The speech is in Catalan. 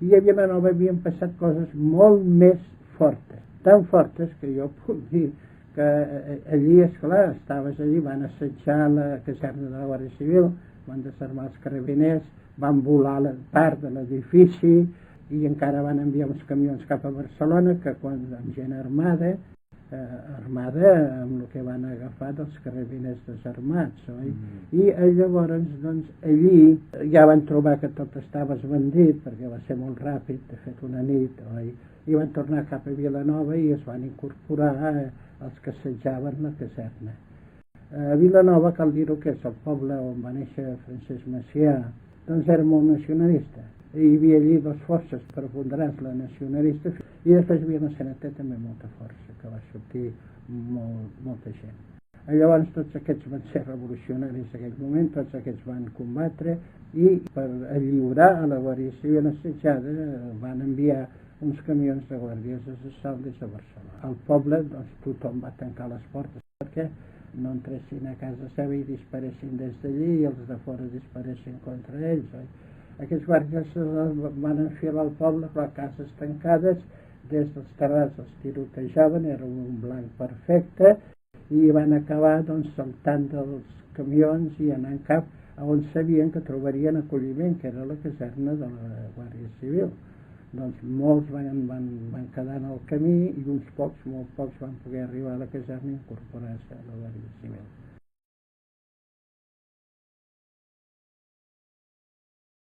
I a Vilanova havien passat coses molt més fortes, tan fortes que jo puc dir que allí, esclar, estaves allí, van assetjar la caserna de la Guàrdia Civil, van desarmar els carabiners, van volar la part de l'edifici i encara van enviar uns camions cap a Barcelona que quan amb gent armada amb el que van agafar dels carabiners desarmats, oi? I llavors, doncs, allí ja van trobar que tot estava esbandit, perquè va ser molt ràpid, de fet una nit, oi? I van tornar cap a Vilanova i es van incorporar els que assetjaven la caserna. A Vilanova, cal dir-ho, que és el poble on va néixer Francesc Macià, doncs era molt nacionalista. Hi havia allí dues forces preponderants, la nacionalista, i després hi havia una CNT també molta força, que va sortir molta gent. Llavors tots aquests van ser revolucionaris en aquell moment, tots aquests van combatre i per lliurar a la Guàrdia Civil assetjada van enviar uns camions de guàrdies d'assalt des de Barcelona. Al poble doncs, tothom va tancar les portes perquè no entressin a casa seva i disparessin des d'allí i els de fora disparessin contra ells. Oi? Aquests guàrdies van enfilar al poble, però a cases tancades, des dels terrats els tirotejaven, era un blanc perfecte, i van acabar doncs, saltant dels camions i anant cap a on sabien que trobarien acolliment, que era la caserna de la Guàrdia Civil. Doncs molts van quedar en el camí i uns pocs, molt pocs, van poder arribar a la caserna i incorporar-se a la Guàrdia Civil.